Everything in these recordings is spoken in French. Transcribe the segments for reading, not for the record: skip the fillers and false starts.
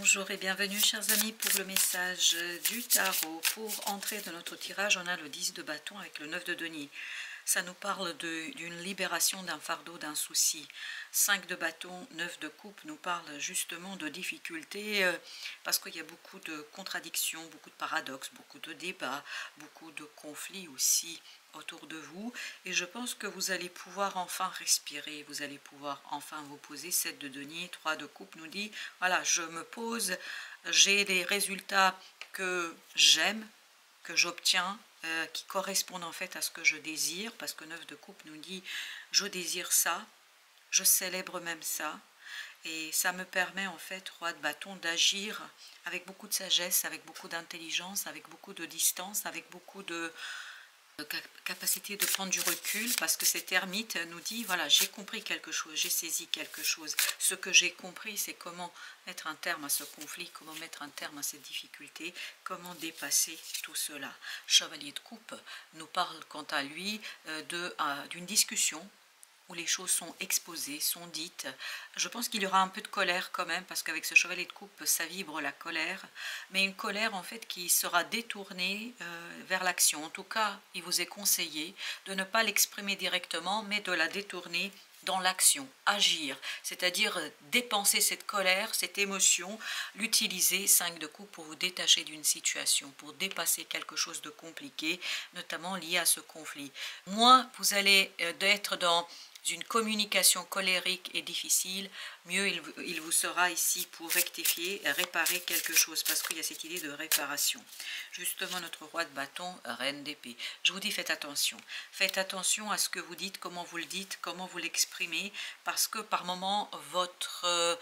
Bonjour et bienvenue chers amis pour le message du tarot. Pour entrer dans notre tirage, on a le 10 de bâton avec le 9 de denier. Ça nous parle d'une libération d'un fardeau, d'un souci. 5 de bâton, 9 de coupe nous parle justement de difficultés parce qu'il y a beaucoup de contradictions, beaucoup de paradoxes, beaucoup de débats, beaucoup de conflits aussi autour de vous. Et je pense que vous allez pouvoir enfin respirer, vous allez pouvoir enfin vous poser. 7 de denier, 3 de coupe nous dit, voilà, je me pose, j'ai des résultats que j'aime, que j'obtiens, qui correspondent en fait à ce que je désire, parce que 9 de coupe nous dit je désire ça, je célèbre même ça, et ça me permet en fait, roi de bâton, d'agir avec beaucoup de sagesse, avec beaucoup d'intelligence, avec beaucoup de distance, avec beaucoup de capacité de prendre du recul, parce que cet ermite nous dit, voilà, j'ai compris quelque chose, j'ai saisi quelque chose. Ce que j'ai compris, c'est comment mettre un terme à ce conflit, comment mettre un terme à cette difficulté, comment dépasser tout cela. Chevalier de coupe nous parle quant à lui d'une discussion où les choses sont exposées, sont dites. Je pense qu'il y aura un peu de colère quand même, parce qu'avec ce chevalier de coupe, ça vibre la colère, mais une colère en fait qui sera détournée vers l'action. En tout cas, il vous est conseillé de ne pas l'exprimer directement, mais de la détourner dans l'action, agir, c'est-à-dire dépenser cette colère, cette émotion, l'utiliser, 5 de coupe, pour vous détacher d'une situation, pour dépasser quelque chose de compliqué, notamment lié à ce conflit. Moins vous allez être dans une communication colérique et difficile, mieux il vous sera ici pour rectifier, réparer quelque chose, parce qu'il y a cette idée de réparation. Justement, notre roi de bâton, reine d'épée. Je vous dis, faites attention. Faites attention à ce que vous dites, comment vous le dites, comment vous l'exprimez, parce que par moments, votre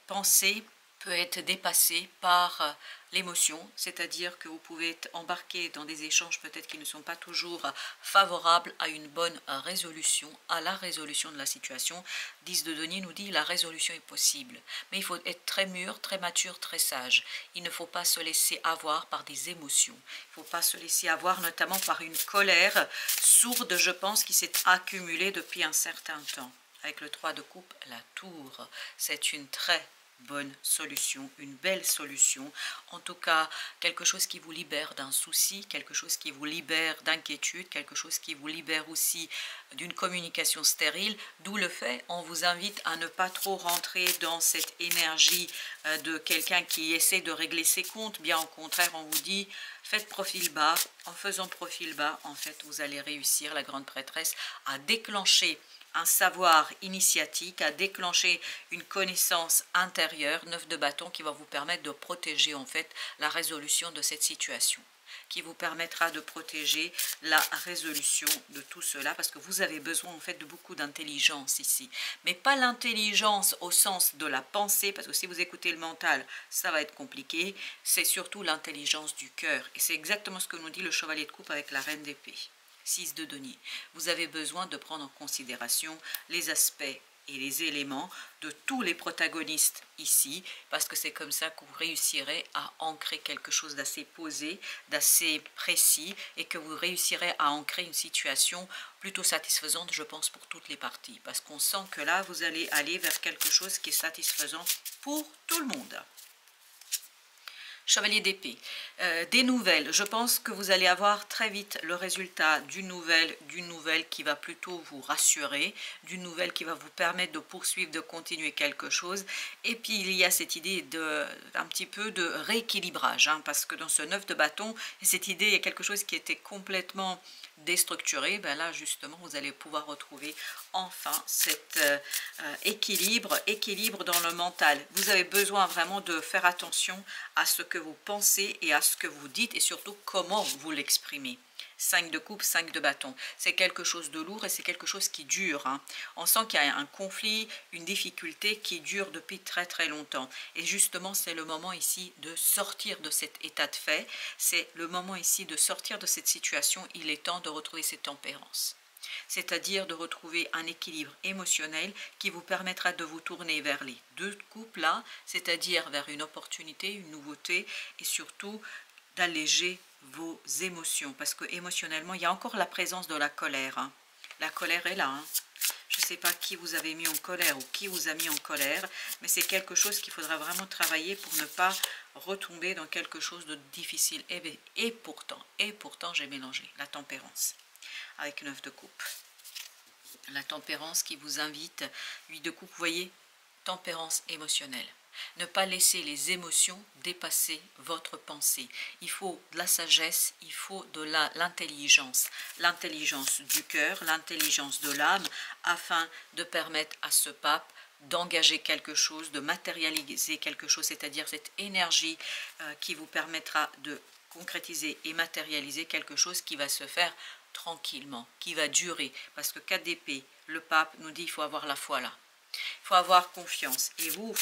pensée peut être dépassée par l'émotion, c'est-à-dire que vous pouvez être embarqué dans des échanges peut-être qui ne sont pas toujours favorables à une bonne résolution, à la résolution de la situation. 10 de denier nous dit la résolution est possible, mais il faut être très mûr, très mature, très sage. Il ne faut pas se laisser avoir par des émotions, il ne faut pas se laisser avoir notamment par une colère sourde, je pense, qui s'est accumulée depuis un certain temps. Avec le 3 de coupe, la tour, c'est une très bonne solution, une belle solution, en tout cas quelque chose qui vous libère d'un souci, quelque chose qui vous libère d'inquiétude, quelque chose qui vous libère aussi d'une communication stérile, d'où le fait, on vous invite à ne pas trop rentrer dans cette énergie de quelqu'un qui essaie de régler ses comptes, bien au contraire on vous dit faites profil bas. En faisant profil bas, en fait vous allez réussir, la grande prêtresse, à déclencher un savoir initiatique, à déclencher une connaissance intérieure, 9 de bâton, qui va vous permettre de protéger en fait la résolution de cette situation, qui vous permettra de protéger la résolution de tout cela, parce que vous avez besoin en fait de beaucoup d'intelligence ici, mais pas l'intelligence au sens de la pensée, parce que si vous écoutez le mental, ça va être compliqué, c'est surtout l'intelligence du cœur, et c'est exactement ce que nous dit le chevalier de coupe avec la reine d'épée. 6 de denier. Vous avez besoin de prendre en considération les aspects et les éléments de tous les protagonistes ici, parce que c'est comme ça que vous réussirez à ancrer quelque chose d'assez posé, d'assez précis, et que vous réussirez à ancrer une situation plutôt satisfaisante, je pense, pour toutes les parties, parce qu'on sent que là, vous allez aller vers quelque chose qui est satisfaisant pour tout le monde. Chevalier d'épée, des nouvelles. Je pense que vous allez avoir très vite le résultat d'une nouvelle qui va plutôt vous rassurer, d'une nouvelle qui va vous permettre de poursuivre, de continuer quelque chose. Et puis il y a cette idée un petit peu de rééquilibrage, hein, parce que dans ce 9 de bâton, cette idée est quelque chose qui était complètement déstructuré. Ben là justement vous allez pouvoir retrouver enfin cet équilibre dans le mental. Vous avez besoin vraiment de faire attention à ce que vous pensez et à ce que vous dites, et surtout comment vous l'exprimez. 5 de coupe, 5 de bâton, c'est quelque chose de lourd et c'est quelque chose qui dure, hein. On sent qu'il y a un conflit, une difficulté qui dure depuis très très longtemps, et justement c'est le moment ici de sortir de cet état de fait, c'est le moment ici de sortir de cette situation. Il est temps de retrouver cette tempérance, c'est-à-dire de retrouver un équilibre émotionnel qui vous permettra de vous tourner vers les deux coupes là, c'est-à-dire vers une opportunité, une nouveauté, et surtout d'alléger vos émotions, parce que émotionnellement il y a encore la présence de la colère, hein. La colère est là, hein. Je ne sais pas qui vous avez mis en colère ou qui vous a mis en colère, mais c'est quelque chose qu'il faudra vraiment travailler pour ne pas retomber dans quelque chose de difficile. Et pourtant j'ai mélangé la tempérance avec 9 de coupe. La tempérance qui vous invite, 8 de coupe, vous voyez, tempérance émotionnelle. Ne pas laisser les émotions dépasser votre pensée. Il faut de la sagesse, il faut de l'intelligence. L'intelligence du cœur, l'intelligence de l'âme, afin de permettre à ce pape d'engager quelque chose, de matérialiser quelque chose, c'est-à-dire cette énergie qui vous permettra de concrétiser et matérialiser quelque chose qui va se faire tranquillement, qui va durer. Parce que 4 d'épée, le pape nous dit qu'il faut avoir la foi là. Il faut avoir confiance et vous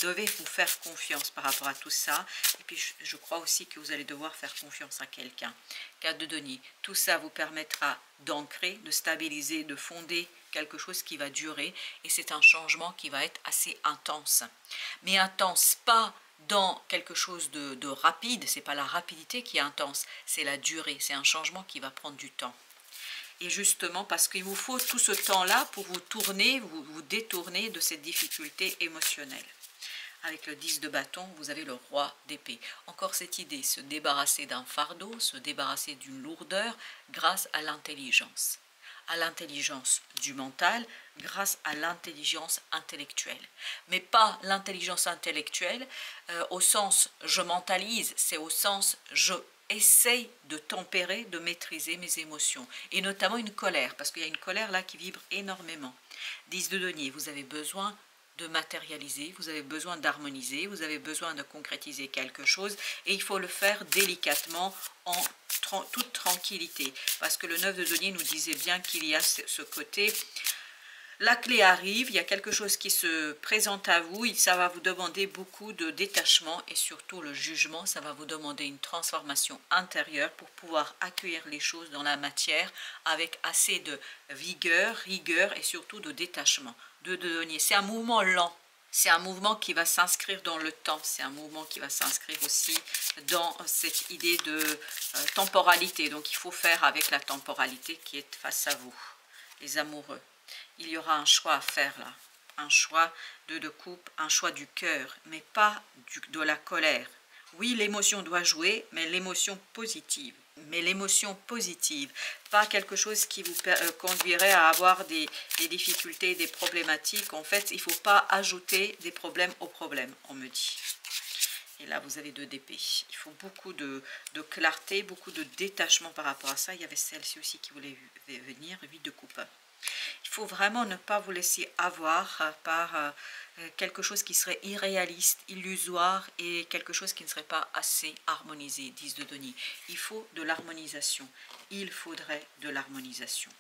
devez vous faire confiance par rapport à tout ça. Et puis je crois aussi que vous allez devoir faire confiance à quelqu'un. 4 de denier, tout ça vous permettra d'ancrer, de stabiliser, de fonder quelque chose qui va durer. Et c'est un changement qui va être assez intense. Mais intense pas dans quelque chose de rapide, c'est pas la rapidité qui est intense, c'est la durée, c'est un changement qui va prendre du temps. Et justement parce qu'il vous faut tout ce temps-là pour vous tourner, vous détourner de cette difficulté émotionnelle. Avec le 10 de bâton, vous avez le roi d'épée. Encore cette idée, se débarrasser d'un fardeau, se débarrasser d'une lourdeur grâce à l'intelligence. À l'intelligence du mental, grâce à l'intelligence intellectuelle. Mais pas l'intelligence intellectuelle au sens je mentalise, c'est au sens je essaye de tempérer, de maîtriser mes émotions. Et notamment une colère, parce qu'il y a une colère là qui vibre énormément. 10 de denier, vous avez besoin de matérialiser, vous avez besoin d'harmoniser, vous avez besoin de concrétiser quelque chose et il faut le faire délicatement en toute tranquillité. Parce que le 9 de denier nous disait bien qu'il y a ce côté... La clé arrive, il y a quelque chose qui se présente à vous, ça va vous demander beaucoup de détachement et surtout le jugement, ça va vous demander une transformation intérieure pour pouvoir accueillir les choses dans la matière avec assez de vigueur, rigueur et surtout de détachement. De denier, c'est un mouvement lent, c'est un mouvement qui va s'inscrire dans le temps, c'est un mouvement qui va s'inscrire aussi dans cette idée de temporalité, donc il faut faire avec la temporalité qui est face à vous, les amoureux. Il y aura un choix à faire là, un choix de coupe, un choix du cœur, mais pas de la colère. Oui, l'émotion doit jouer, mais l'émotion positive. Pas quelque chose qui vous conduirait à avoir des difficultés, des problématiques. En fait, il ne faut pas ajouter des problèmes aux problèmes, on me dit. Et là, vous avez 2 d'épée. Il faut beaucoup de clarté, beaucoup de détachement par rapport à ça. Il y avait celle-ci aussi qui voulait venir, 8 de coupe. Il faut vraiment ne pas vous laisser avoir par quelque chose qui serait irréaliste, illusoire et quelque chose qui ne serait pas assez harmonisé, 10 de denier. Il faut de l'harmonisation. Il faudrait de l'harmonisation.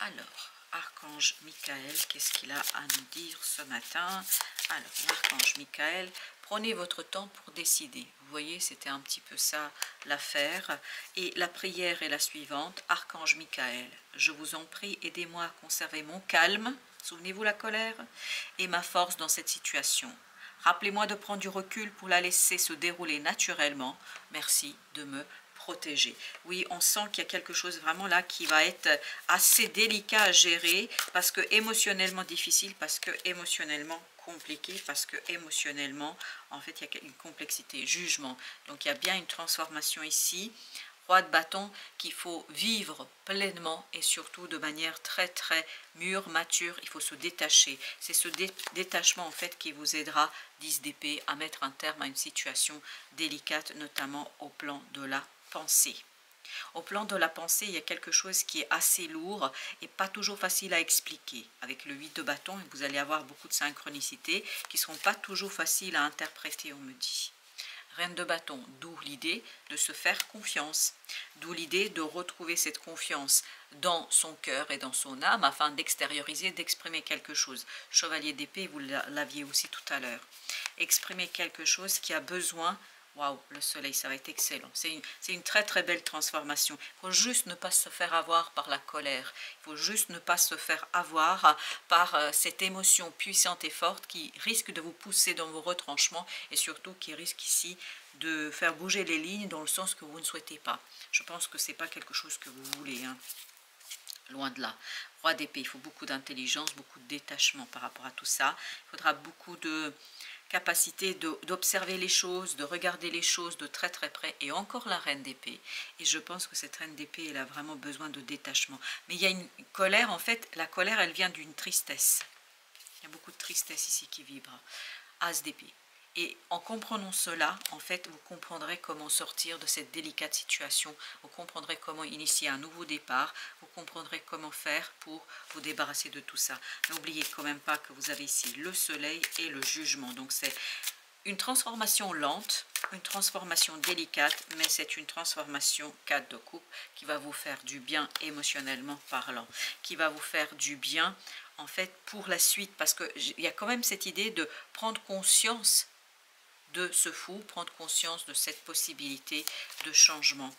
Alors, Archange Michael, qu'est-ce qu'il a à nous dire ce matin? Alors, l'Archange Michael, prenez votre temps pour décider. Vous voyez, c'était un petit peu ça l'affaire. Et la prière est la suivante. Archange Michael, je vous en prie, aidez-moi à conserver mon calme, souvenez-vous la colère, et ma force dans cette situation. Rappelez-moi de prendre du recul pour la laisser se dérouler naturellement. Merci de me protéger. Oui, on sent qu'il y a quelque chose vraiment là qui va être assez délicat à gérer parce que émotionnellement difficile, parce que émotionnellement compliqué, parce que émotionnellement, en fait, il y a une complexité, jugement. Donc, il y a bien une transformation ici. Roi de bâton qu'il faut vivre pleinement et surtout de manière très très mûre, mature. Il faut se détacher. C'est ce détachement en fait qui vous aidera, 10 d'épée, à mettre un terme à une situation délicate, notamment au plan de la pensée. Au plan de la pensée, il y a quelque chose qui est assez lourd et pas toujours facile à expliquer. Avec le 8 de bâton, vous allez avoir beaucoup de synchronicités qui ne seront pas toujours faciles à interpréter, on me dit. Reine de bâton, d'où l'idée de se faire confiance, d'où l'idée de retrouver cette confiance dans son cœur et dans son âme afin d'extérioriser, d'exprimer quelque chose. Chevalier d'épée, vous l'aviez aussi tout à l'heure. Exprimer quelque chose qui a besoin. Waouh, le soleil, ça va être excellent. C'est une très très belle transformation. Il faut juste ne pas se faire avoir par la colère. Il faut juste ne pas se faire avoir par cette émotion puissante et forte qui risque de vous pousser dans vos retranchements et surtout qui risque ici de faire bouger les lignes dans le sens que vous ne souhaitez pas. Je pense que ce n'est pas quelque chose que vous voulez. Hein. Loin de là. Roi d'épée, il faut beaucoup d'intelligence, beaucoup de détachement par rapport à tout ça. Il faudra beaucoup de capacité d'observer les choses, de regarder les choses de très très près. Et encore la reine d'épée. Et je pense que cette reine d'épée, elle a vraiment besoin de détachement. Mais il y a une colère, en fait, la colère, elle vient d'une tristesse. Il y a beaucoup de tristesse ici qui vibre. As d'épée. Et en comprenant cela, en fait, vous comprendrez comment sortir de cette délicate situation, vous comprendrez comment initier un nouveau départ, vous comprendrez comment faire pour vous débarrasser de tout ça. N'oubliez quand même pas que vous avez ici le soleil et le jugement. Donc c'est une transformation lente, une transformation délicate, mais c'est une transformation 4 de coupe qui va vous faire du bien émotionnellement parlant, qui va vous faire du bien en fait pour la suite, parce qu'il y a quand même cette idée de prendre conscience de ce fou, prendre conscience de cette possibilité de changement.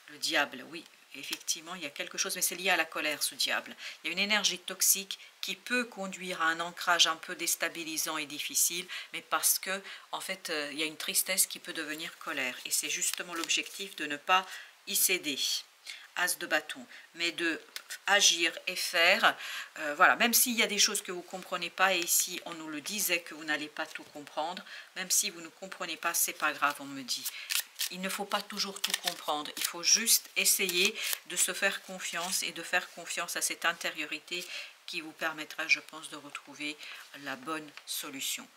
Le diable, oui, effectivement, il y a quelque chose, mais c'est lié à la colère, ce diable. Il y a une énergie toxique qui peut conduire à un ancrage un peu déstabilisant et difficile, mais parce que, en fait, il y a une tristesse qui peut devenir colère. Et c'est justement l'objectif de ne pas y céder. As de bâton, mais de agir et faire, voilà, même s'il y a des choses que vous ne comprenez pas, et ici on nous le disait que vous n'allez pas tout comprendre, même si vous ne comprenez pas, c'est pas grave, on me dit. Il ne faut pas toujours tout comprendre, il faut juste essayer de se faire confiance et de faire confiance à cette intériorité qui vous permettra, je pense, de retrouver la bonne solution.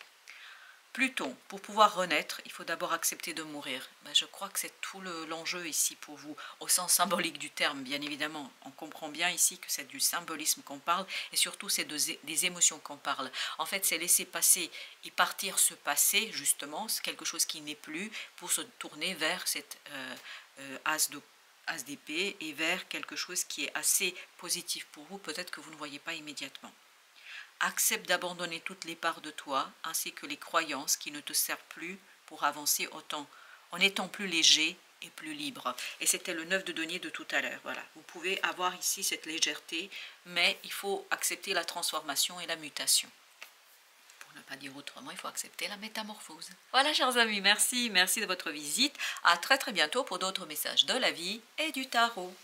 Pluton, pour pouvoir renaître, il faut d'abord accepter de mourir. Ben, je crois que c'est tout l'enjeu ici pour vous, au sens symbolique du terme, bien évidemment. On comprend bien ici que c'est du symbolisme qu'on parle, et surtout c'est des émotions qu'on parle. En fait, c'est laisser passer et partir ce passé, justement, c'est quelque chose qui n'est plus, pour se tourner vers cette as d'épée et vers quelque chose qui est assez positif pour vous, peut-être que vous ne voyez pas immédiatement. Accepte d'abandonner toutes les parts de toi, ainsi que les croyances qui ne te servent plus pour avancer autant, en étant plus léger et plus libre. Et c'était le 9 de denier de tout à l'heure. Voilà, vous pouvez avoir ici cette légèreté, mais il faut accepter la transformation et la mutation. Pour ne pas dire autrement, il faut accepter la métamorphose. Voilà, chers amis, merci de votre visite. À très très bientôt pour d'autres messages de la vie et du tarot.